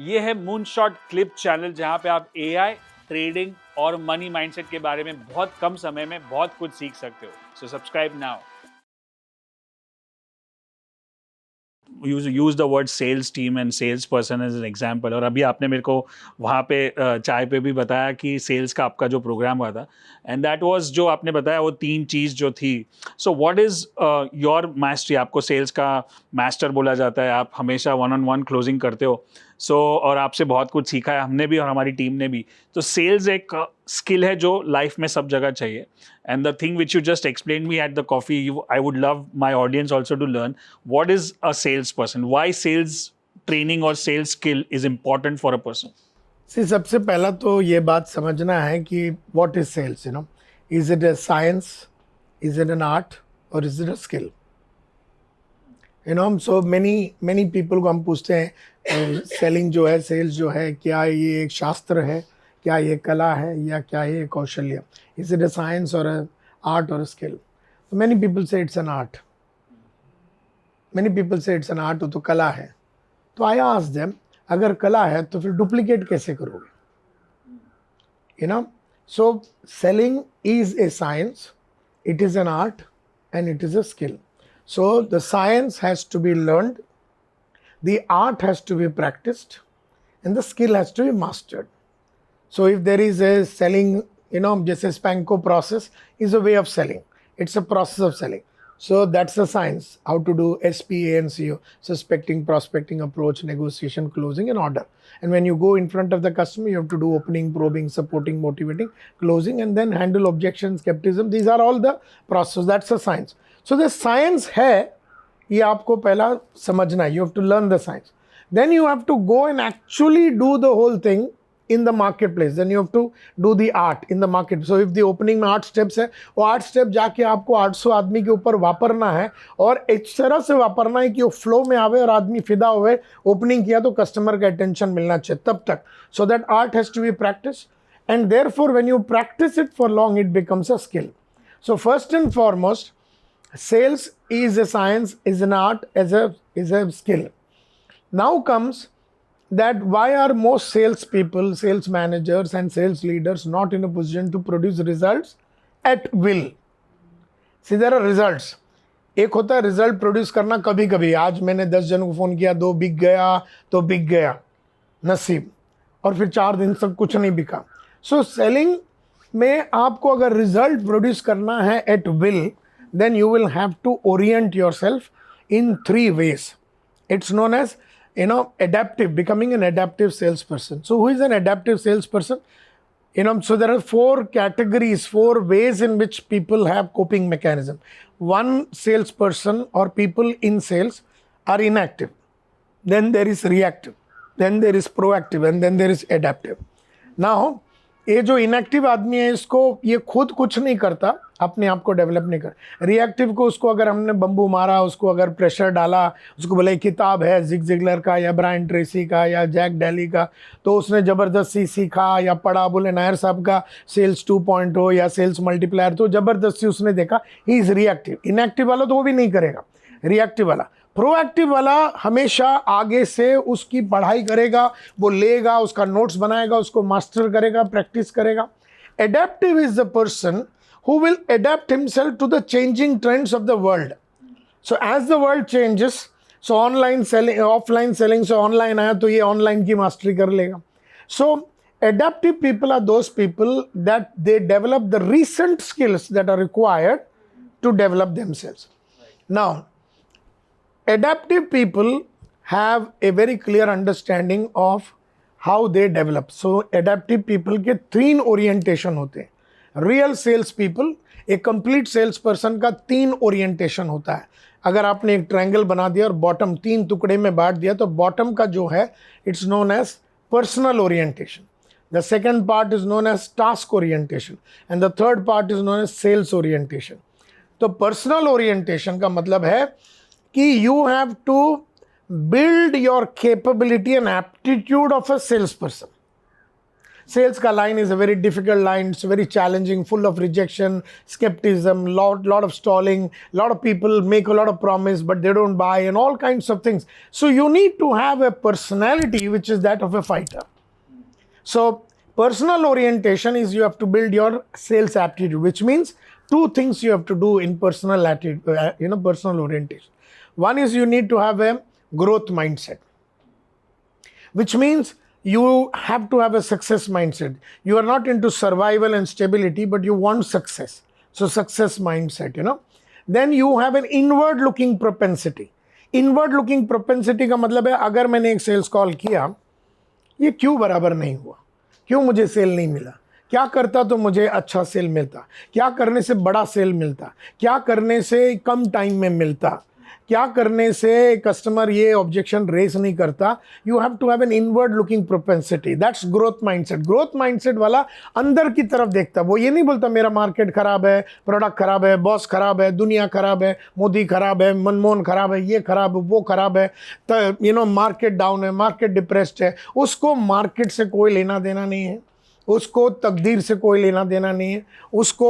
ये है moonshot clip channel, जहां पे आप एआई, ट्रेडिंग और मनी माइंडसेट के बारे में बहुत कम समय में बहुत कुछ सीख सकते हो। So subscribe now. Use the word sales team and sales person as an example. और अभी आपने मेरे को वहाँ पे चाय पे भी बताया कि सेल्स का आपका जो प्रोग्राम हुआ था, एंड दैट वाज जो आपने बताया वो 3 चीज़ जो थी। So what is your mastery? आपको सेल्स का मास्टर बोला जाता है, आप हमेशा 1-on-1 क्लोजिंग करते हो। और आपसे बहुत कुछ सीखा है हमने भी और हमारी टीम ने भी। तो सेल्स एक स्किल है जो लाइफ में सब जगह चाहिए। And the thing which you just explained me at the coffee, I would love my audience also to learn what is a salesperson, why sales training or sales skill is important for a person. सबसे पहला तो ये बात समझना है कि what is sales, is it a science, is it an art और is it a skill? So many people को हम पूछते हैं सेलिंग जो है, सेल्स जो है, क्या ये एक शास्त्र है, क्या ये कला है, या क्या ये कौशल्य? इज इट अ साइंस और आर्ट और स्किल? मेनी पीपल से it's an art, many people से इट्स एन आर्ट, तो कला है। तो आई आस्क्ड देम, अगर कला है तो फिर डुप्लीकेट कैसे करोगे? So selling is a science, it is an art, and it is a skill. So the science has to be learned, the art has to be practiced, and the skill has to be mastered. So if there is a selling, just a Spanko process is a way of selling. It's a process of selling. So that's the science, how to do SPA and CO, suspecting, prospecting, approach, negotiation, closing, and order. And when you go in front of the customer, you have to do opening, probing, supporting, motivating, closing, and then handle objections, skepticism. These are all the process. That's the science. So the science है, ये आपको पहला समझना है. You have to learn the science. Then you have to go and actually do the whole thing in the marketplace. Then you have to do the art in the market. So if the opening में 8 steps है, वो 8 step जाके आपको 800 आदमी के ऊपर वापरना है, और इस तरह से वापरना है कि वो फ्लो में आवे और आदमी फिदा हुए। ओपनिंग किया तो कस्टमर का अटेंशन मिलना चाहिए तब तक। So that art has to be practiced, and therefore when you practice it for long, it becomes a skill. So first and foremost, sales is a science, is an art, is a skill. Now comes that why are most sales people, sales managers and sales leaders not in a position to produce results at will? See, there are results. एक होता है result produce करना कभी कभी, आज मैंने 10 जन को फोन किया, 2 बिक गया तो बिक गया, नसीब, और फिर 4 दिन तक कुछ नहीं बिका। सो सेलिंग में आपको अगर रिजल्ट प्रोड्यूस करना है at will, then you will have to orient yourself in 3 ways. It's known as adaptive, becoming an adaptive salesperson. So who is an adaptive salesperson? So there are 4 categories, 4 ways in which people have coping mechanism. One salesperson or people in sales are inactive, then there is reactive, then there is proactive, and then there is adaptive. Now ये जो inactive आदमी है, इसको ये खुद कुछ नहीं करता, अपने आप को डेवलप नहीं कर। रिएक्टिव को, उसको अगर हमने बम्बू मारा, उसको अगर प्रेशर डाला, उसको बोले किताब है जिग जिगलर का या ब्रायन ट्रेसी का या जैक डेली का, तो उसने ज़बरदस्ती सीखा या पढ़ा, बोले नायर साहब का सेल्स 2.0 या सेल्स मल्टीप्लायर, तो ज़बरदस्ती उसने देखा, ही इज़ रिएक्टिव। इनएक्टिव वाला तो वो भी नहीं करेगा, रिएक्टिव वाला। प्रोएक्टिव वाला हमेशा आगे से उसकी पढ़ाई करेगा, वो लेगा, उसका नोट्स बनाएगा, उसको मास्टर करेगा, प्रैक्टिस करेगा। Adaptive is the person who will adapt himself to the changing trends of the world. So as the world changes, so online selling, offline selling, so online आया तो ये online की mastery कर लेगा। So adaptive people are those people that they develop the recent skills that are required to develop themselves. Now adaptive people have a very clear understanding of how they develop. So adaptive people के 3 orientation होते हैं। Real sales people, एक complete sales person का 3 orientation होता है। अगर आपने एक ट्रायंगल बना दिया और बॉटम 3 टुकड़े में बांट दिया, तो बॉटम का जो है it's known as personal orientation, the second part is known as task orientation, and the third part is known as sales orientation. तो पर्सनल ओरिएंटेशन का मतलब है कि you have to build your capability and aptitude of a sales person. Sales ka line is a very difficult line. It's very challenging, full of rejection, skepticism, lot of stalling. Lot of people make a lot of promise, but they don't buy, and all kinds of things. So you need to have a personality which is that of a fighter. So personal orientation is you have to build your sales aptitude, which means two things you have to do in personal attitude, personal orientation. One is you need to have a growth mindset, which means you have to have a success mindset. You are not into survival and stability, but you want success. So success mindset, Then you have an inward looking propensity. Inward looking propensity का मतलब है अगर मैंने एक sales call किया, ये क्यों बराबर नहीं हुआ, क्यों मुझे सेल नहीं मिला, क्या करता तो मुझे अच्छा सेल मिलता, क्या करने से बड़ा सेल मिलता, क्या करने से कम टाइम में मिलता, क्या करने से कस्टमर ये ऑब्जेक्शन रेस नहीं करता. You have to have an inward looking propensity. That's growth mindset. Growth mindset वाला अंदर की तरफ देखता. वो ये नहीं बोलता मेरा मार्केट खराब है, प्रोडक्ट खराब है, बॉस खराब है, दुनिया खराब है, मोदी खराब है, मनमोहन खराब है, ये खराब है, वो खराब है, तो मार्केट डाउन है, मार्केट डिप्रेस्ड है. उसको मार्केट से कोई लेना देना नहीं है, उसको तकदीर से कोई लेना देना नहीं है, उसको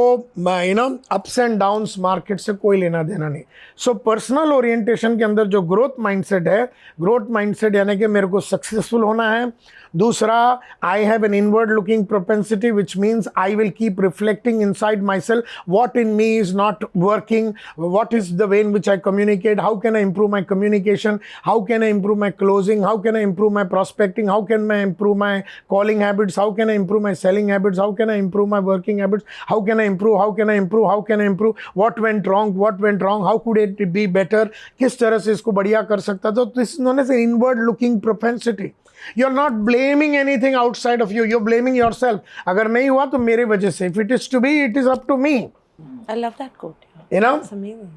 अप्स एंड डाउन्स मार्केट से कोई लेना देना नहीं. सो पर्सनल ओरिएंटेशन के अंदर जो ग्रोथ माइंडसेट है, ग्रोथ माइंडसेट यानी कि मेरे को सक्सेसफुल होना है. दूसरा, I have an inward looking propensity which means I will keep reflecting inside my self what in me is not working, what is the way in which I communicate, how can I improve my communication, how can I improve my closing, how can I improve my prospecting, how can I improve my calling habits, how can I improve my selling habits, how can I improve my working habits, how can I improve, what went wrong, how could it be better, किस तरह से इसको बढ़िया कर सकता. तो this is known as an inward looking propensity. You're not blaming anything outside of you, you're blaming yourself. अगर नहीं हुआ तो मेरे वजह से. If it is to be, it is up to me. I love that quote. It's amazing.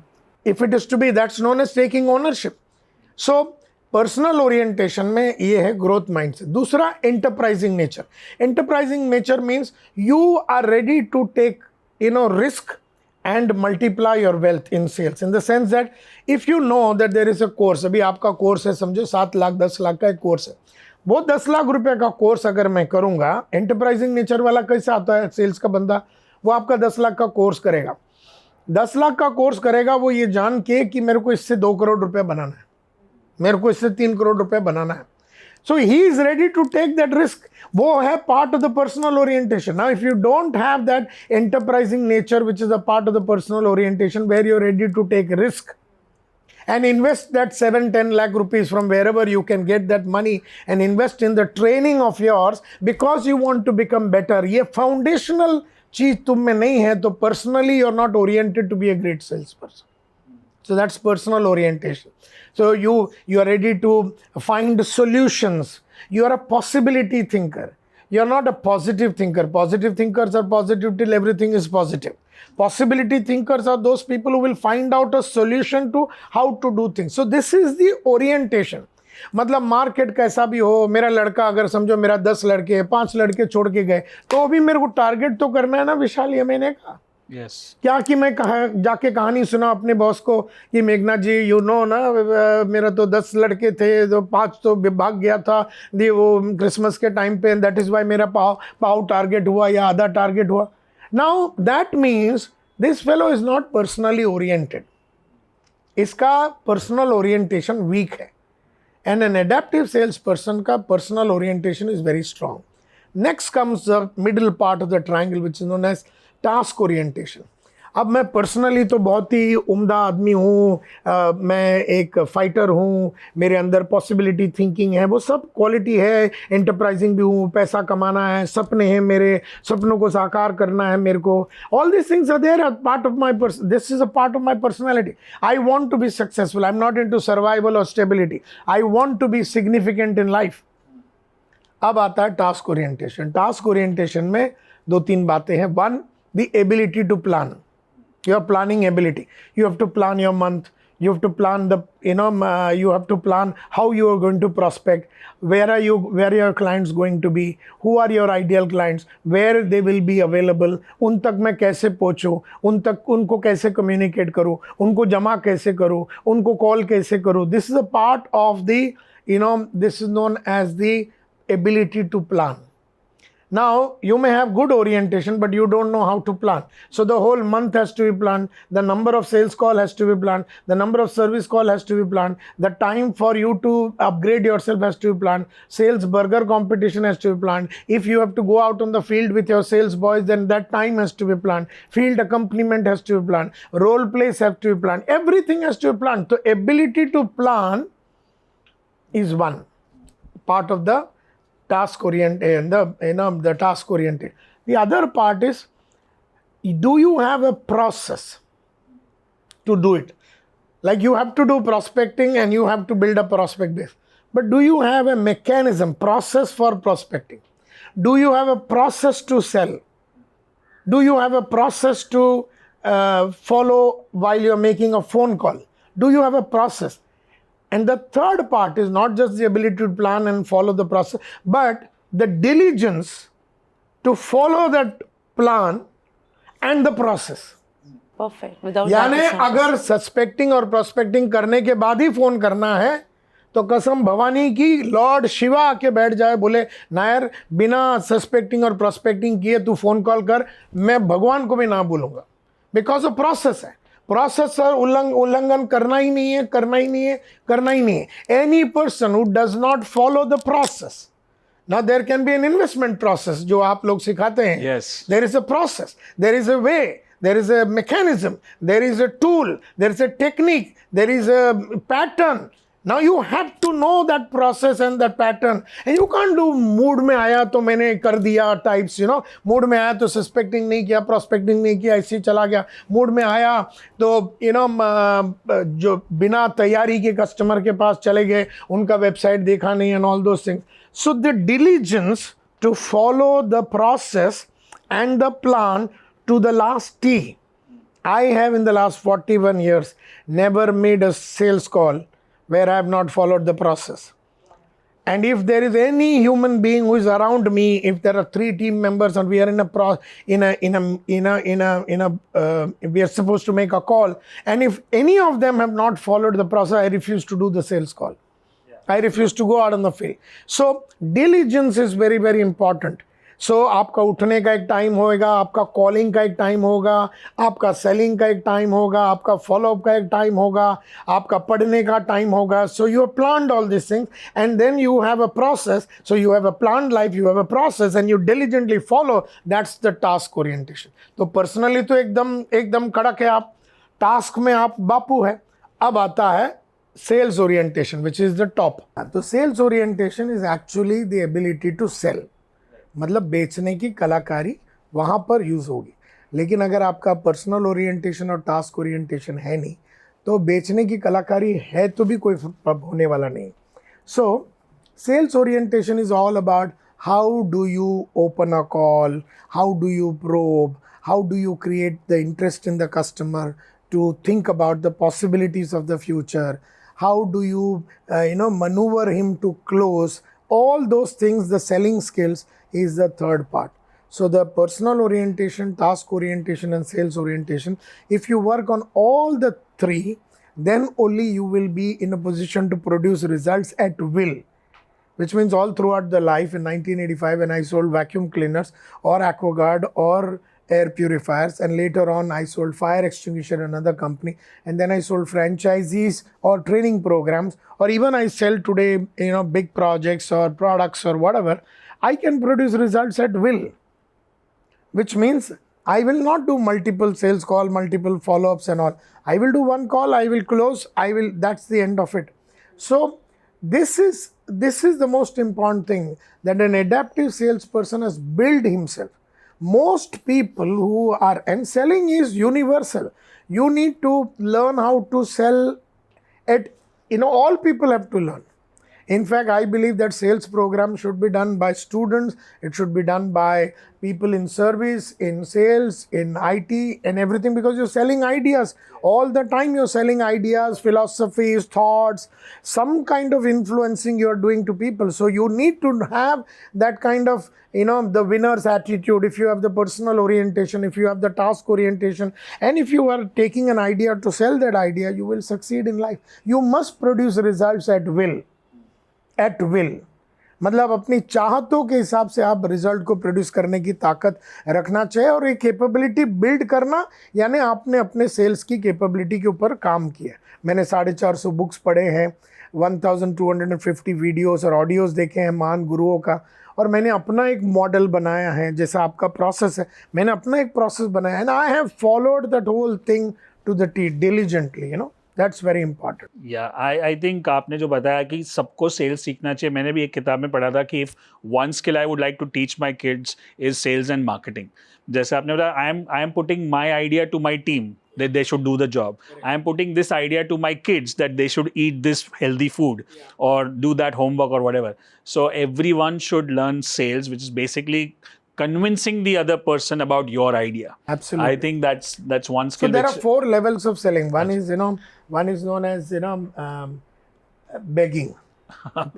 If it is to be, that's known as taking ownership. So personal orientation में ये है ग्रोथ माइंडसेट. दूसरा, enterprising nature. Enterprising nature means you are ready to take risk and multiply your wealth in sales, in the sense that if you know that there is a course, अभी आपका course है, समझो 7 लाख 10 लाख का एक course है, वो 10 लाख रुपए का कोर्स अगर मैं करूंगा, एंटरप्राइजिंग नेचर वाला कैसे आता है सेल्स का बंदा, वो आपका 10 लाख का कोर्स करेगा. 10 लाख का कोर्स करेगा वो ये जान के कि मेरे को इससे 2 करोड़ रुपए बनाना है, मेरे को इससे 3 करोड़ रुपए बनाना है. So he is ready to take that risk. वो है part of the personal orientation. Now if you don't have that enterprising nature, which is a part of the personal orientation, where you're ready to take risk and invest that 7-10 lakh rupees from wherever you can get that money and invest in the training of yours because you want to become better, ये foundational चीज तुम में नहीं है, तो personally you're not oriented to be a great salesperson. So that's personal orientation. So you are ready to find solutions. You are a possibility thinker. You are not a positive thinker. Positive thinkers are positive till everything is positive. Possibility thinkers are those people who will find out a solution to how to do things. So this is the orientation. मतलब market कैसा भी हो, मेरा लड़का अगर समझो मेरा 10 लड़के 5 लड़के छोड़ के गए, तो अभी मेरे को टारगेट तो करना है ना विशाल, ये मैंने कहा. Yes. क्या कि मैं जाके कहानी सुना अपने बॉस को कि मेघनाथ जी ना मेरा तो 10 लड़के थे, तो 5 तो भाग गया था वो क्रिसमस के टाइम पे, दैट इज वाई मेरा पाव टारगेट हुआ या आधा टारगेट हुआ. Now that means this fellow is not personally oriented. इसका पर्सनल ओरिएंटेशन वीक है. And an adaptive sales person का personal orientation is very strong. Next comes the middle part of the triangle which is known as task orientation. अब मैं personally तो बहुत ही उम्दा आदमी हूँ, मैं एक फाइटर हूँ, मेरे अंदर पॉसिबिलिटी थिंकिंग है, वो सब क्वालिटी है, एंटरप्राइजिंग भी हूँ, पैसा कमाना है, सपने हैं, मेरे सपनों को साकार करना है मेरे को. All this things are there, part of my this is a part of my personality. I want to be successful, I am not into survival और stability, I want to be significant in life. अब आता है task orientation. Task orientation में 2-3 बातें हैं. One, the ability to plan, your planning ability. You have to plan your month, you have to plan the you have to plan how you are going to prospect, where are your clients going to be, who are your ideal clients, where they will be available, उन तक मैं कैसे पहुँचूँ, उनको कैसे communicate करूँ, उनको जमा कैसे करूँ, उनको call कैसे करूँ. This is a part of the this is known as the ability to plan. Now, you may have good orientation, but you don't know how to plan. So the whole month has to be planned. The number of sales call has to be planned. The number of service call has to be planned. The time for you to upgrade yourself has to be planned. Sales burger competition has to be planned. If you have to go out on the field with your sales boys, then that time has to be planned. Field accompaniment has to be planned. Role plays have to be planned. Everything has to be planned. The ability to plan is one part of the task oriented and the task oriented. The other part is, do you have a process to do it? Like you have to do prospecting and you have to build a prospect base. But do you have a mechanism, process for prospecting? Do you have a process to sell? Do you have a process to follow while you're making a phone call? Do you have a process? And the third part is not just the ability to plan and follow the process, but the diligence to follow that plan and the process. Perfect. Without यानी that, it's not अगर suspecting और prospecting करने के बाद ही phone करना है तो कसम भवानी की लॉर्ड शिवा आके बैठ जाए, बोले नायर बिना सस्पेक्टिंग और प्रोस्पेक्टिंग किए तू फोन कॉल कर, मैं भगवान को भी ना बोलूंगा. बिकॉज ऑफ प्रोसेस है. प्रोसेस उल्लंघन करना ही नहीं है, करना ही नहीं है, करना ही नहीं है. Any person who does not follow the process. Now there can be an investment process जो आप लोग सिखाते हैं. Yes. There is a process, there is a way, there is a mechanism, there is a tool, there is a technique, there is a pattern. Now you have to know that process and that pattern, and you can't do mood में आया तो मैंने कर दिया types, you know. Mood में आया तो suspecting नहीं किया, प्रोस्पेक्टिंग नहीं किया, ऐसे ही चला गया. मूड में आया तो यू नो जो बिना तैयारी के कस्टमर के पास चले गए, उनका वेबसाइट देखा नहीं, and all those things. So the diligence to follow the process and the plan to the last T. I have in the last 41 years never made a sales call where I have not followed the process. And if there is any human being who is around me, if there are 3 team members and we are we are supposed to make a call, and if any of them have not followed the process, I refuse to do the sales call. I refuse to go out on the field. So diligence is very, very important. So आपका उठने का एक time होगा, आपका calling का एक time होगा, आपका सेलिंग का एक टाइम होगा, आपका फॉलोअप का एक टाइम होगा, आपका पढ़ने का टाइम होगा. So you have planned all these things, and then you have a process. So you have a planned life, you have a process, and you diligently follow. That's the task orientation. तो personally तो एकदम कड़क है आप. Task में आप बापू है. अब आता है sales orientation, which is the top. तो sales orientation is actually the ability to sell. मतलब बेचने की कलाकारी वहाँ पर यूज़ होगी. लेकिन अगर आपका पर्सनल ओरिएंटेशन और टास्क ओरिएंटेशन है नहीं, तो बेचने की कलाकारी है तो भी कोई होने वाला नहीं. So sales orientation is all about how do you open a call, how do you probe, how do you create the interest in the customer to think about the possibilities of the future. How do you maneuver him to close? All those things, the selling skills is the third part. So the personal orientation, task orientation, and sales orientation, if you work on all the 3, then only you will be in a position to produce results at will. Which means all throughout the life. In 1985, when I sold vacuum cleaners or AquaGuard or air purifiers, and later on I sold fire extinguisher in another company, and then I sold franchisees or training programs, or even I sell today big projects or products or whatever. I can produce results at will, which means I will not do multiple sales call, multiple follow-ups and all. I will do one call, I will close, that's the end of it. So this is the most important thing, that an adaptive salesperson has built himself. Most people who are, and selling is universal. You need to learn how to sell at, all people have to learn. In fact, I believe that sales program should be done by students. It should be done by people in service, in sales, in IT and everything, because you're selling ideas. All the time you're selling ideas, philosophies, thoughts, some kind of influencing you're doing to people. So you need to have that kind of, the winner's attitude. If you have the personal orientation, if you have the task orientation, and if you are taking an idea to sell that idea, you will succeed in life. You must produce results at will. At will. मतलब अपनी चाहतों के हिसाब से आप result को produce करने की ताकत रखना चाहिए, और ये कैपेबिलिटी बिल्ड करना यानी आपने अपने सेल्स की कैपेबिलिटी के ऊपर काम किया। मैंने 450 बुक्स पढ़े हैं, 1250 वीडियोस और ऑडियोस देखे हैं महान गुरुओं का, और मैंने अपना एक मॉडल बनाया है। जैसा आपका प्रोसेस है, मैंने अपना एक प्रोसेस बनाया है, and I have followed that whole thing to the T diligently, you know, that's very important. या आई थिंक आपने जो बताया कि सबको सेल्स सीखना चाहिए, मैंने भी एक किताब में पढ़ा था कि if one skill I would like to teach my kids is sales and marketing. जैसे आपने बताया, I am putting my idea to my team that they should do the job. I am putting this idea to my kids that they should eat this healthy food or do that homework or whatever. So everyone should learn sales, which is basically convincing the other person about your idea. Absolutely. I think that's one So skill. there are 4 levels of selling. One is, you know, one is known as, you know, begging.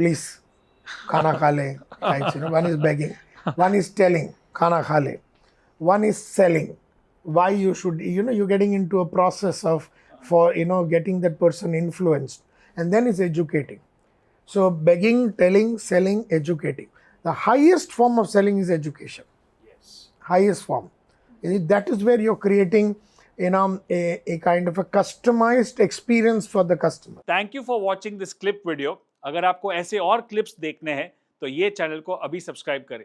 Please, khana kha le. Right, you know, one is begging. One is telling, khana kha le. One is selling. Why you should, you know, you're getting into a process of, for, you know, getting that person influenced. And then is educating. So begging, telling, selling, educating. The highest form of selling is education. Yes. Highest form. That is where you're creating, you know, a kind of a customized experience for the customer. Thank you for watching this clip video. अगर आपको ऐसे और clips देखने हैं तो ये channel को अभी सब्सक्राइब करें।